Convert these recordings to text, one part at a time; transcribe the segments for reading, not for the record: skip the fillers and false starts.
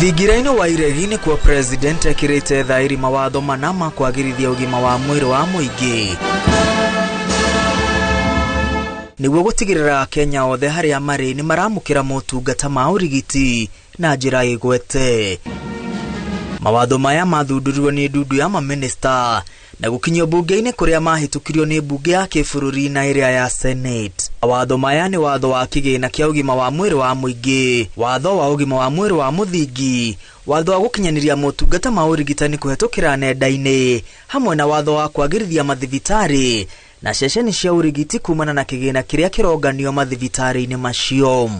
Thigiraino wa iregine kwa president akirite thairi mawatho manama kwagirithia ugima wa mwiri wa muingi niguo gutigirira Kenya othe haria mari ni maramukira motungata ma urigiti na njira igwete. Mawatho maya mathundurirwo ni ndundu ya maminista na gukinyio bunge-ini kuria mahitukirio ni bunge ya kibũrũri na area ya Senate. Mawatho maya ni watho wa kigina kia ugima wa mwiri wa muingi, watho wa ugima wa mwiri wa muthingi, watho wa gukinyaniria motungata ma urigitani kuhetukira nenda-ini, hamwe na watho wa kwagirithia mathibitari na ceceni cia urigiti kumana na kigina kiria kironganio mathibitari-ini macio.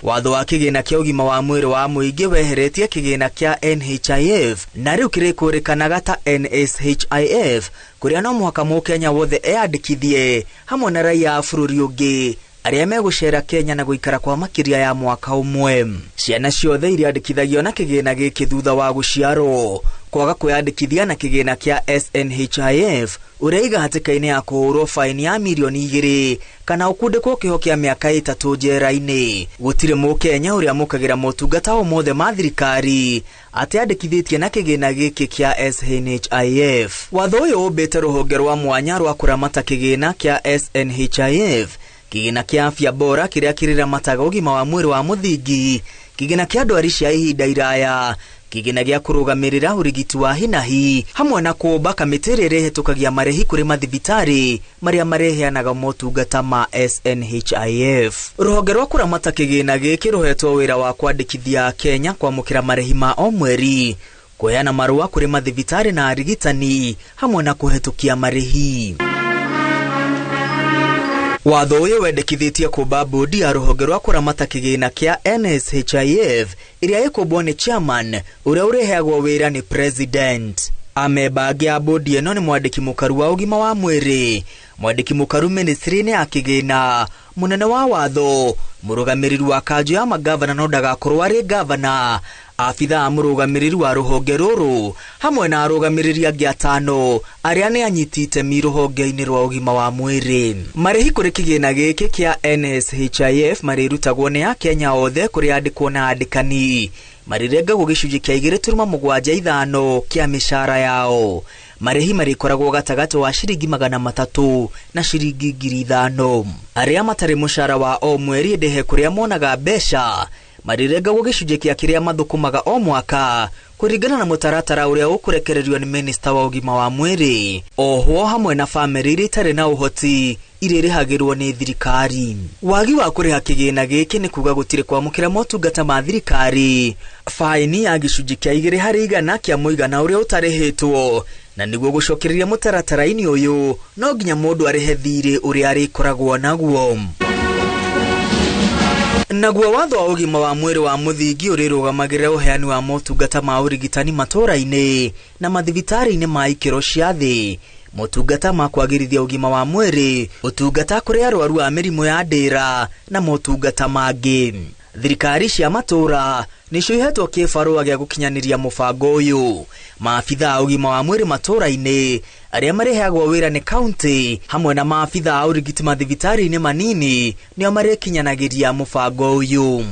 Watho wa kigina kia ugima wa mwiri wa muingi weheretie kigina kia NHIF na riu kirikũrĩkanaga ta NSHIF kuria no muhaka Mukenya wothe eandikithie hamwe na raia a bũrũri ũngĩ aria megucera Kenya na guikara kwa makiria ya mwaka umwe. Ciana ciothe iria andikithagio na kigina gĩkĩ thutha wa guciarwo kwaga kwĩandikithia na kigina kia SNHIF uria igahatĩka-inĩ ya kũhũrwo faini ya mirioni 2 kana ukundĩkwo kĩoho kĩa mĩaka 3 njera-inĩ. Gũtirĩ Mũkenya uria mukagira motungata o mothe ma thirikari atiandikithĩtie na kigina gĩkĩ kia SNHIF. Watho ũyũ ũmbĩte rũhonge rwa mwanya rwa kũramata kigina kia SNHIF, kigina kia afya bora kiria kiriramataga ugima wa mwiri wa muthingi, kigina kia ndwari cia ihinda iraya, kigina gia kurugamirira urigiti wa hinahi, hamwe na kuumba kamĩtĩ ĩrĩa ĩrĩhetũkagia marĩhi kũrĩ mathibitari maria mareheanaga motungata ma SNHIF. Rũhonge rwa kũramata kigina gĩkĩ rũhetwo wĩra wa kwandĩkithia Kenya kwamũkĩra marĩhi ma o mweri, kuheana marũa kũrĩ mathibitari na arigitani, hamwe na kũhetũkia marĩhi. Watho ũyũ wendekithĩtie kũmba bodi ya rũhonge rwa kũramata kigina kia NSHIF iria ĩkũmbwo nĩ chairman ũrĩa ũreheagwo wĩra nĩ president. Amemba angĩ a bodi ĩno nĩ mwandĩki mũkaru wa ugima wa mwĩrĩ, mwandĩki mũkaru ministry-inĩ ya kigina, munene wa watho, mũrũgamĩrĩri wa kanjũ ya magavana no ndagakorwo arĩ gavana, afitha mũrũgamĩrĩri wa rũhonge rũrũ, hamwe na arũgamĩrĩri angĩ 5 arĩa nĩ anyitĩte mi rũhonge-inĩ rwa ugima wa mwĩrĩ. Marĩhi kũrĩ kigina gĩkĩ kia NSHIF marĩrutagwo nĩ Akenya othe kũrĩ andĩkwo na andĩkani, marirengagwo gĩcunjĩ kĩa 2.75 kia mĩcara yao. Marĩhi marĩkoragwo gatagatĩ wa ciringi 300 na ciringi 5,000. Arĩa matarĩ mũcara wa o mweri ndĩhe kũrĩa monaga mbeca marirengagwo gĩcunjĩ kĩa kĩrĩa mathũkũmaga o mwaka kũringana na mũtaratara ũrĩa ũkũrekererio nĩ minista wa ugima wa mwĩrĩ. Oho hamwe na bamĩrĩ iria itarĩ na ũhoti irĩrĩhagĩrwo nĩ thirikari. Wagi wa kũrĩha kigina gĩkĩ nĩ kuga gũtirĩ kwamũkĩra motungata ma thirikari, faini ya gĩcunjĩ kĩa 2% kĩa mũigana ũrĩa ũtarĩhĩtwo, na nĩguo gũcokereria mũtaratara-inĩ ũyũ no nginya mũndũ arĩhe thirĩ ũrĩa arĩkoragwo naguo. Naguo watho wa ugima wa mwĩrĩ wa muthingi ũrĩrũgamagĩrĩra ũheani wa motungata ma ũrigitani matũũra-inĩ na mathibitari-inĩ ma ikĩro cia thĩ, motungata ma kwagĩrithia ugima wa mwĩrĩ, ũtungata kũrĩ arwaru a mĩrimũ ya ndĩra na motungata mangĩ. Thirikari cia matũũra nĩcio ihetwo kĩbarũa gĩa gũkinyanĩria mũbango ũyũ. Maabitha a ugima wa mwĩrĩ matũũra-inĩ arĩa mareheagwo wĩra nĩ kaunti, hamwe na maabitha a ũrigiti mathibitari-inĩ manini nĩo marĩkinyanagĩria mũbango ũyũ.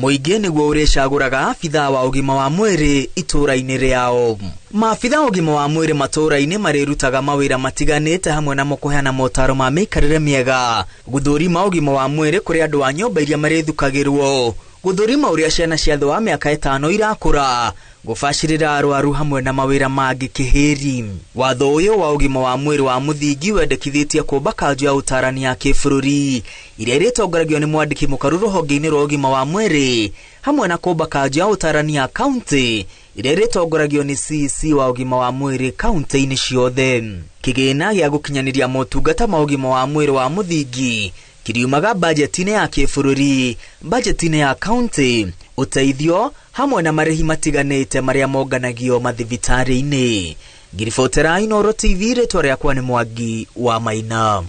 Mũingĩ nĩguo ũrĩcagũraga abitha wa ugima wa mwĩrĩ itũũra-inĩ rĩao. Maabitha a ugima wa mwĩrĩ matũũra-inĩ marĩrutaga mawĩra matiganĩte, hamwe na kũheana motaro ma mĩikarĩre mĩega, gũthũrima ugima wa mwĩrĩ kũrĩ andũ a nyũmba iria marĩthukagĩrwo, gũthũrima ũrĩa ciana cia thĩ wa mĩaka 5 irakũra, gũbacĩrĩra arwaru, hamwe na mawĩra mangĩ kĩhĩri. Watho ũyũ wa ugima wa mwĩrĩ wa muthingi wendekithĩtie kũmba kanjũ ya ũtarani ya kĩbũrũri iria ĩrĩtongoragio nĩ mwandĩki mũkaru rũhonge-inĩ rwa ugima wa mwĩrĩ, hamwe na kũmba kanjũ ya ũtarani ya kaunti iria ĩrĩtongoragio nĩ CC wa ugima wa mwĩrĩ kaunti-inĩ ciothe. Kĩgĩna gĩa gũkinyanĩria motungata ma ugima wa mwĩrĩ wa muthingi kiriumaga bajeti-inĩ ya kĩbũrũri, bajeti-inĩ ya kaunti, ũteithio, hamwe na marĩhi matiganĩte marĩa monganagio mathibitari-inĩ. Ngiribotera Inooro TV, rĩtwa rĩakwa nĩ Mwangi wa Maina.